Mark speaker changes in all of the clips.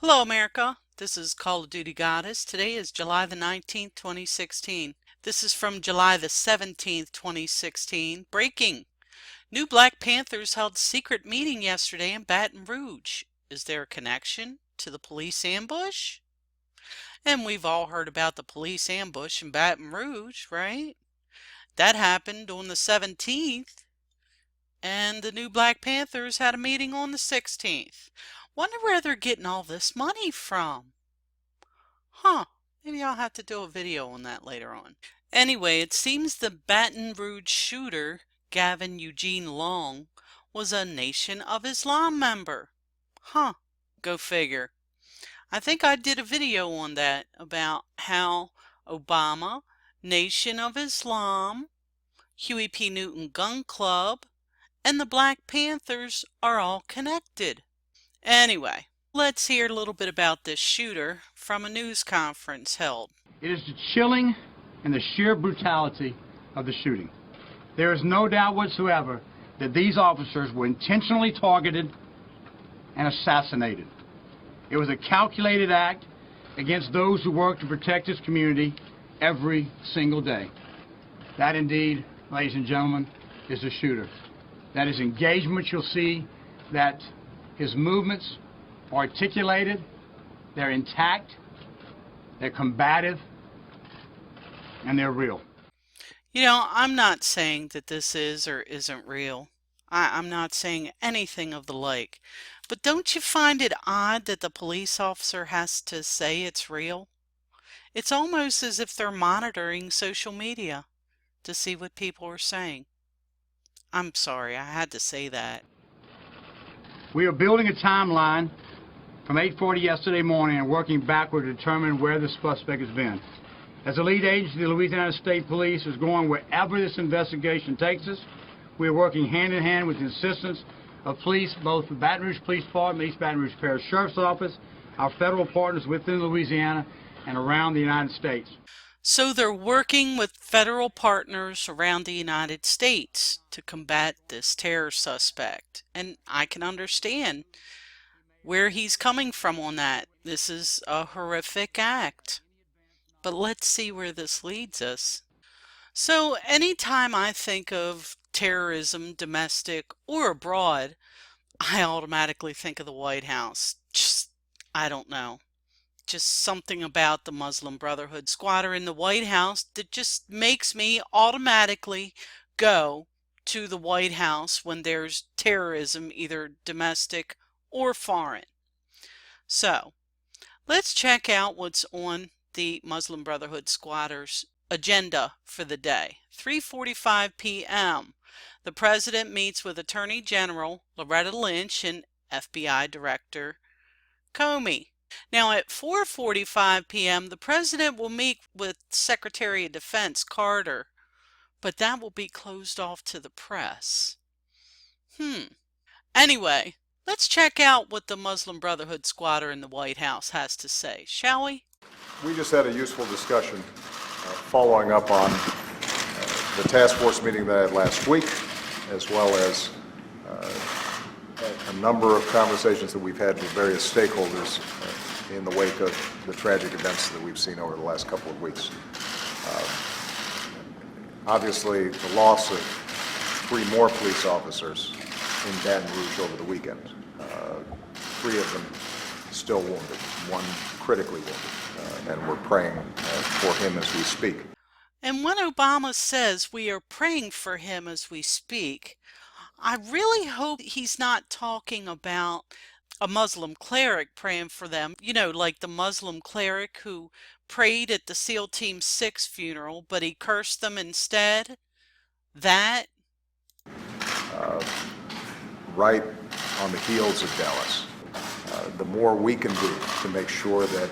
Speaker 1: Hello, America. This is Call of Duty Goddess. Today is July the 19th, 2016. This is from July the 17th, 2016. Breaking. New Black Panthers held secret meeting yesterday in Baton Rouge. Is there a connection to the police ambush? And we've all heard about the police ambush in Baton Rouge, right? That happened on the 17th. And the new Black Panthers had a meeting on the 16th. Wonder where they're getting all this money from. Huh, maybe I'll have to do a video on that later on. Anyway, it seems the Baton Rouge shooter, Gavin Eugene Long, was a Nation of Islam member. Huh, go figure. I think I did a video on that about how Obama, Nation of Islam, Huey P. Newton Gun Club, and the Black Panthers are all connected. Anyway, let's hear a little bit about this shooter from a news conference held.
Speaker 2: It is the chilling and the sheer brutality of the shooting. There is no doubt whatsoever that these officers were intentionally targeted and assassinated. It was a calculated act against those who work to protect this community every single day. That indeed, ladies and gentlemen, is the shooter. That is engagement. You'll see that his movements are articulated, they're intact, they're combative, and they're real.
Speaker 1: You know, I'm not saying that this is or isn't real. I'm not saying anything of the like. But don't you find it odd that the police officer has to say it's real? It's almost as if they're monitoring social media to see what people are saying. I'm sorry, I had to say that.
Speaker 2: We are building a timeline from 8:40 yesterday morning and working backward to determine where the suspect has been. As a lead agency, the Louisiana State Police is going wherever this investigation takes us. We are working hand in hand with the assistance of police, both the Baton Rouge Police Department, East Baton Rouge Parish Sheriff's Office, our federal partners within Louisiana and around the United States.
Speaker 1: So they're working with federal partners around the United States to combat this terror suspect. And I can understand where he's coming from on that. This is a horrific act. But let's see where this leads us. So anytime I think of terrorism, domestic or abroad, I automatically think of the White House. I don't know. Just something about the Muslim Brotherhood squatter in the White House that just makes me automatically go to the White House when there's terrorism, either domestic or foreign. So, let's check out what's on the Muslim Brotherhood squatters' agenda for the day. 3:45 p.m. The President meets with Attorney General Loretta Lynch and FBI Director Comey. Now at 4:45 p.m. the President will meet with Secretary of Defense Carter, but that will be closed off to the press. Anyway, let's check out what the Muslim Brotherhood squatter in the White House has to say, shall we?
Speaker 3: We just had a useful discussion following up on the task force meeting that I had last week, as well as a number of conversations that we've had with various stakeholders in the wake of the tragic events that we've seen over the last couple of weeks. Obviously, the loss of 3 more police officers in Baton Rouge over the weekend. 3 of them still wounded, 1 critically wounded, and we're praying for him as we speak.
Speaker 1: And when Obama says we are praying for him as we speak, I really hope he's not talking about a Muslim cleric praying for them, you know, like the Muslim cleric who prayed at the SEAL Team 6 funeral, but he cursed them instead. That?
Speaker 3: Right on the heels of Dallas. The more we can do to make sure that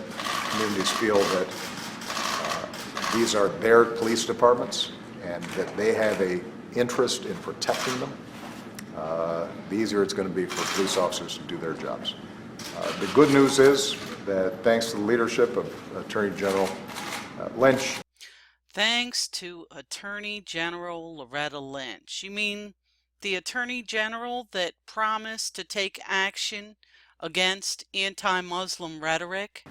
Speaker 3: communities feel that these are their police departments and that they have an interest in protecting them, the easier it's going to be for police officers to do their jobs. The good news is that thanks to the leadership of Attorney General Lynch.
Speaker 1: Thanks to Attorney General Loretta Lynch. You mean the Attorney General that promised to take action against anti-Muslim rhetoric.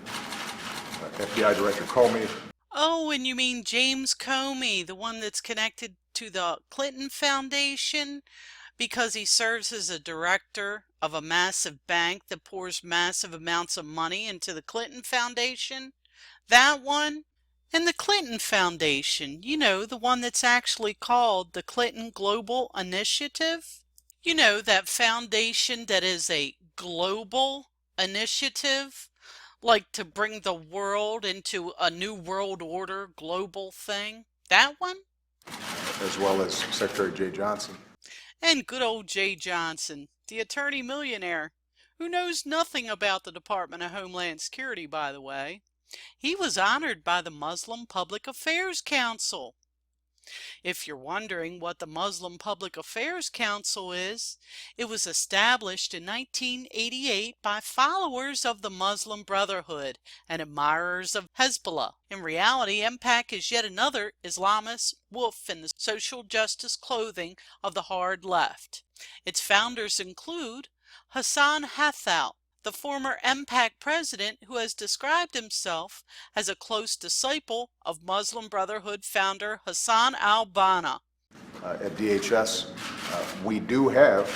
Speaker 3: FBI Director Comey.
Speaker 1: Oh, and you mean James Comey, the one that's connected to the Clinton Foundation because he serves as a director of a massive bank that pours massive amounts of money into the Clinton Foundation? That one? And the Clinton Foundation, you know, the one that's actually called the Clinton Global Initiative? You know, that foundation that is a global initiative, like to bring the world into a new world order global thing? That one?
Speaker 3: As well as Secretary Jeh Johnson.
Speaker 1: And good old Jeh Johnson, the attorney millionaire, who knows nothing about the Department of Homeland Security, by the way. He was honored by the Muslim Public Affairs Council. If you're wondering what the Muslim Public Affairs Council is, it was established in 1988 by followers of the Muslim Brotherhood and admirers of Hezbollah. In reality, MPAC is yet another Islamist wolf in the social justice clothing of the hard left. Its founders include Hassan Hathal, the former MPAC president who has described himself as a close disciple of Muslim Brotherhood founder Hassan al-Banna.
Speaker 3: At DHS, we do have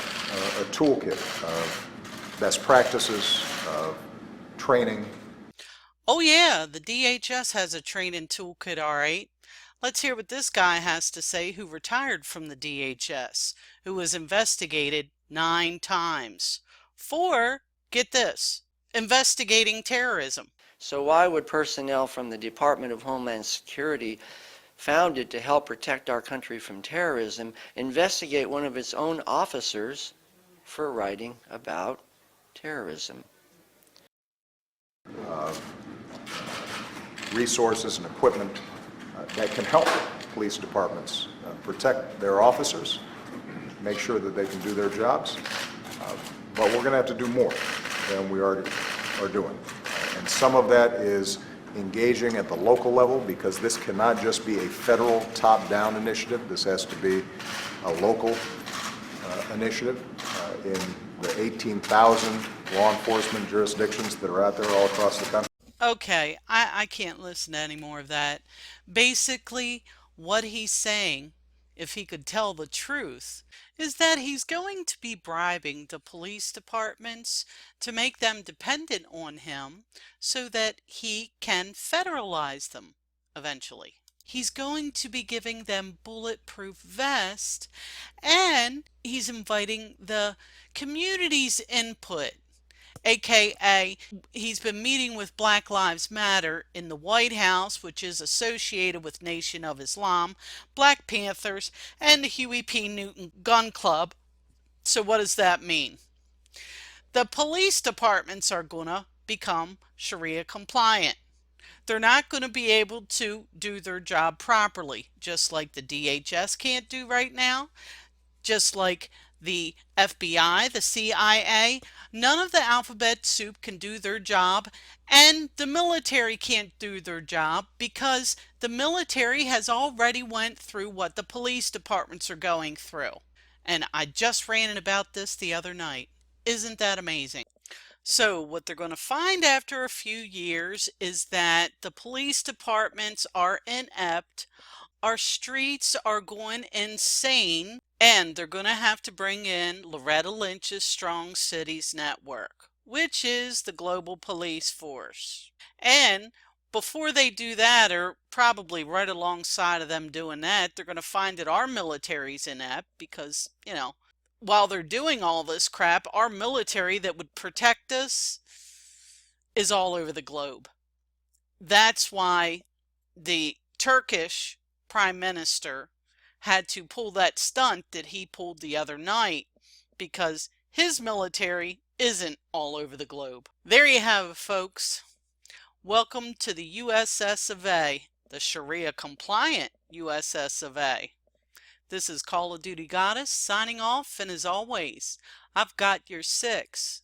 Speaker 3: a toolkit of best practices, of training.
Speaker 1: Oh yeah, the DHS has a training toolkit, all right. Let's hear what this guy has to say who retired from the DHS, who was investigated 9 times for, get this, investigating terrorism.
Speaker 4: So why would personnel from the Department of Homeland Security, founded to help protect our country from terrorism, investigate one of its own officers for writing about terrorism?
Speaker 3: Resources and equipment that can help police departments protect their officers, make sure that they can do their jobs. But we're going to have to do more than we are doing. And some of that is engaging at the local level, because this cannot just be a federal top-down initiative. This has to be a local initiative in the 18,000 law enforcement jurisdictions that are out there all across the country.
Speaker 1: Okay, I can't listen to any more of that. Basically, what he's saying, if he could tell the truth, is that he's going to be bribing the police departments to make them dependent on him so that he can federalize them eventually. He's going to be giving them bulletproof vests, and he's inviting the community's input. AKA, he's been meeting with Black Lives Matter in the White House, which is associated with Nation of Islam, Black Panthers, and the Huey P. Newton Gun Club. So what does that mean? The police departments are going to become Sharia compliant. They're not going to be able to do their job properly, just like the DHS can't do right now, just like the FBI, the CIA. None of the alphabet soup can do their job, and the military can't do their job because the military has already went through what the police departments are going through. And I just ranted about this the other night. Isn't that amazing? So what they're going to find after a few years is that the police departments are inept, our streets are going insane, and they're going to have to bring in Loretta Lynch's Strong Cities Network, which is the global police force. And before they do that, or probably right alongside of them doing that, they're going to find that our military's inept because, you know, while they're doing all this crap, our military that would protect us is all over the globe. That's why the Turkish Prime Minister had to pull that stunt that he pulled the other night because his military isn't all over the globe. There you have it, folks. Welcome to the USS of A, the Sharia compliant USS of A. This is Call of Duty Goddess signing off, and as always, I've got your 6.